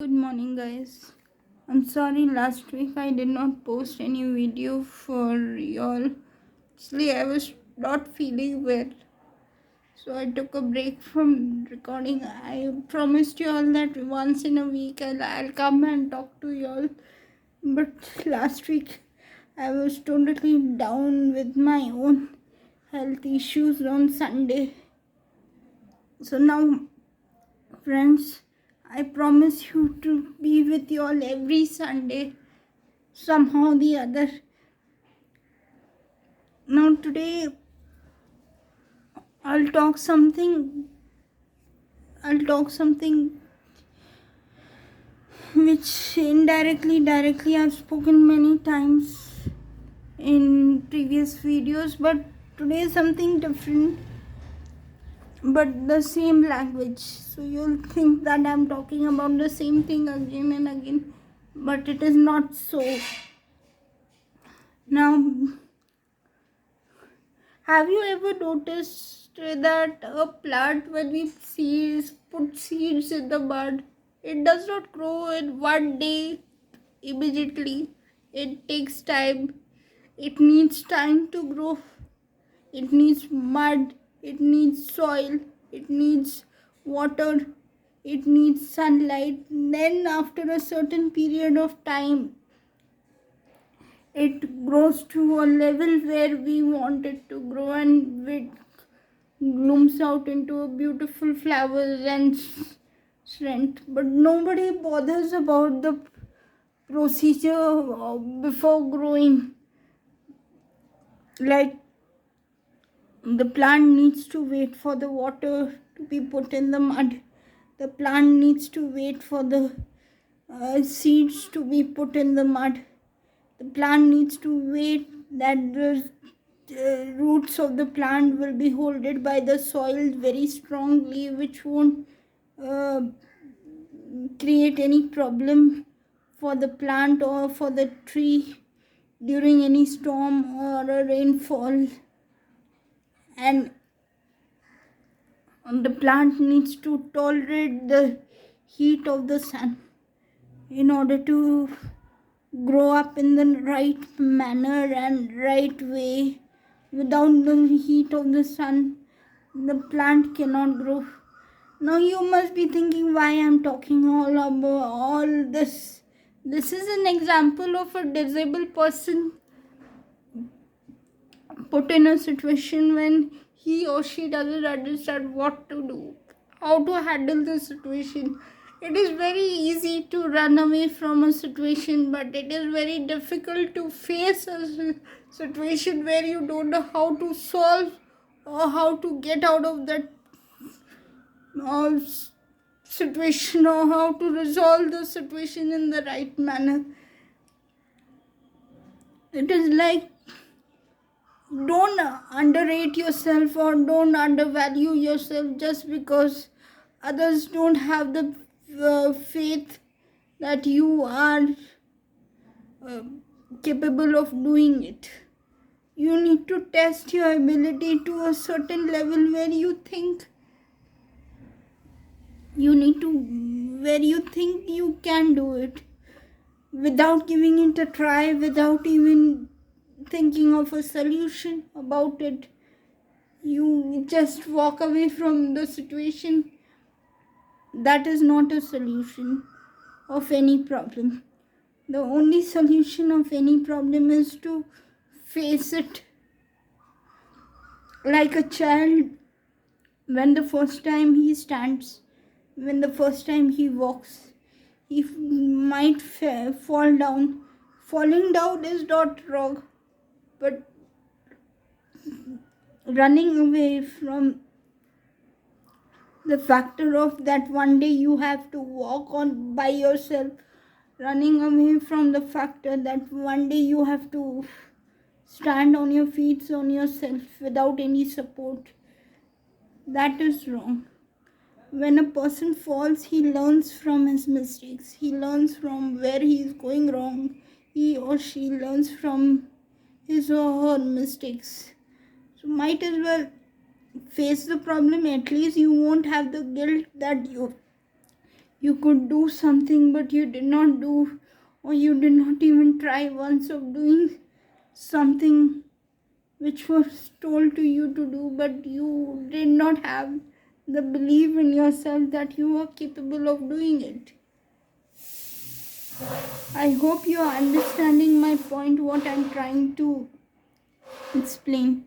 Good morning, guys. I'm sorry last week I did not post any video for y'all. Actually, I was not feeling well, so I took a break from recording. I promised y'all that once in a week I'll come and talk to y'all, but last week I was totally down with my own health issues on Sunday. So now, friends, I promise you to be with you all every Sunday, somehow or the other. Now today I'll talk something which directly I've spoken many times in previous videos, but today is something different but the same language. So you'll think that I'm talking about the same thing again and again, but it is not so. Now, have you ever noticed that a plant, when we put seeds in the mud, it does not grow in one day immediately. It takes time. It needs time to grow. It needs mud. It needs soil. It needs water. It needs sunlight. Then after a certain period of time, it grows to a level where we want it to grow, and it blooms out into a beautiful flowers and strength. But nobody bothers about the procedure before growing. Like, the plant needs to wait for the water to be put in the mud. The plant needs to wait for the seeds to be put in the mud. The plant needs to wait that the roots of the plant will be holded by the soil very strongly, which won't uh, create any problem for the plant or for the tree during any storm or a rainfall. And the plant needs to tolerate the heat of the sun in order to grow up in the right manner and right way. Without the heat of the sun, the plant cannot grow. Now you must be thinking why I'm talking all about all this. This is an example of a disabled person put in a situation when he or she doesn't understand what to do, how to handle the situation. It is very easy to run away from a situation, but it is very difficult to face a situation where you don't know how to solve or how to get out of that uh, situation, or how to resolve the situation in the right manner. It is like, don't underrate yourself or don't undervalue yourself just because others don't have the faith that you are uh, capable of doing it. You need to test your ability to a certain level where you think you can do it without giving it a try, without even thinking of a solution about it. You just walk away from the situation. That is not a solution of any problem. The only solution of any problem is to face it. Like a child, when the first time he stands, when the first time he walks, he might fall down. Falling down is not wrong, but running away from the factor of that one day you have to walk on by yourself, running away from the factor that one day you have to stand on your feet on yourself without any support, that is wrong. When a person falls, he learns from his mistakes, he learns from where he is going wrong, he or she learns from his or her mistakes. So might as well face the problem. At least you won't have the guilt that you You could do something, but you did not do, or you did not even try once of doing something which was told to you to do, but you did not have the belief in yourself that you are capable of doing it. I hope you are understanding my point, what I'm trying to explain.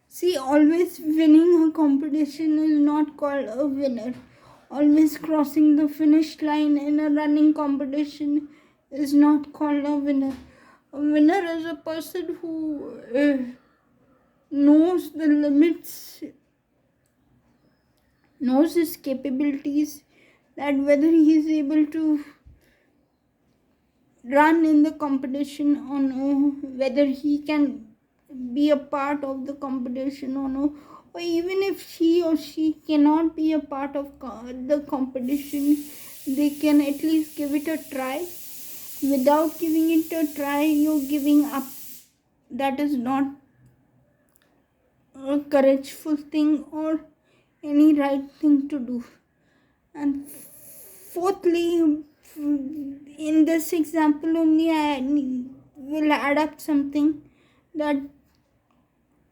See, always winning a competition is not called a winner. Always crossing the finish line in a running competition is not called a winner. A winner is a person who knows the limits, knows his capabilities, that whether he is able to run in the competition or no, whether he can be a part of the competition or no, or even if he or she cannot be a part of the competition, they can at least give it a try. Without giving it a try, you're giving up. That is not a courageful thing or any right thing to do. And fourthly, in this example only, I will add up something that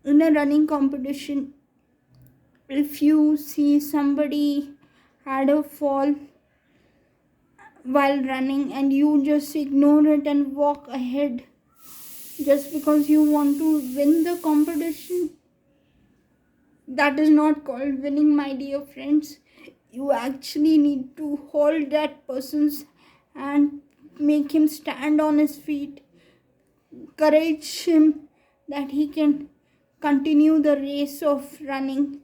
in a running competition, if you see somebody had a fall while running and you just ignore it and walk ahead just because you want to win the competition, that is not called winning, my dear friends. You actually need to hold that person's hand, make him stand on his feet, encourage him that he can continue the race of running,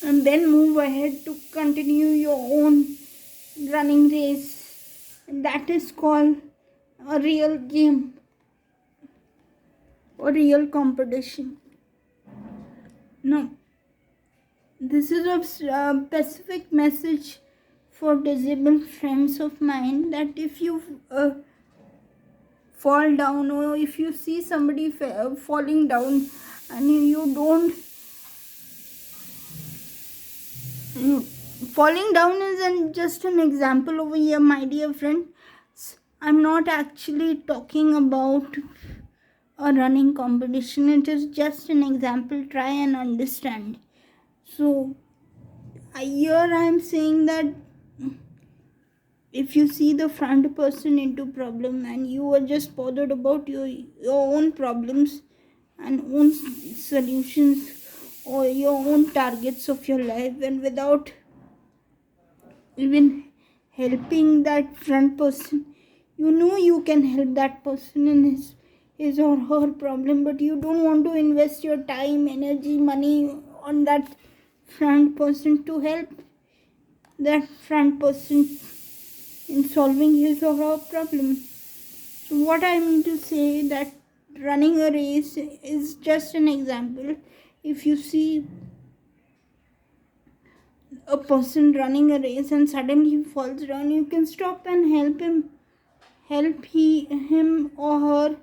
and then move ahead to continue your own running race. And that is called a real game or real competition. Now, this is a specific message for disabled friends of mine, that if you fall down, or if you see somebody falling down and you don't, falling down is just an example over here, my dear friend. I'm not actually talking about a running competition, it is just an example. Try and understand. So here I am saying that if you see the front person into problem and you are just bothered about your own problems and own solutions or your own targets of your life, and without even helping that front person, you know you can help that person in his or her problem, but you don't want to invest your time, energy, money on that front person to help that front person in solving his or her problem. So what I mean to say, that running a race is just an example. If you see a person running a race and suddenly he falls down, you can stop and help him or her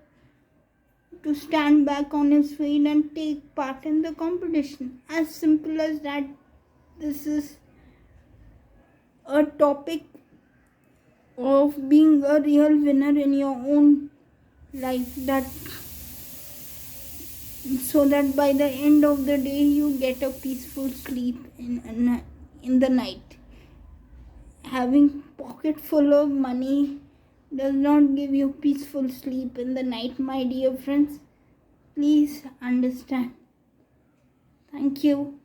to stand back on his feet and take part in the competition. As simple as that. This is a topic of being a real winner in your own life, that so that by the end of the day you get a peaceful sleep in the night. Having pocket full of money does not give you peaceful sleep in the night, my dear friends. Please understand. Thank you.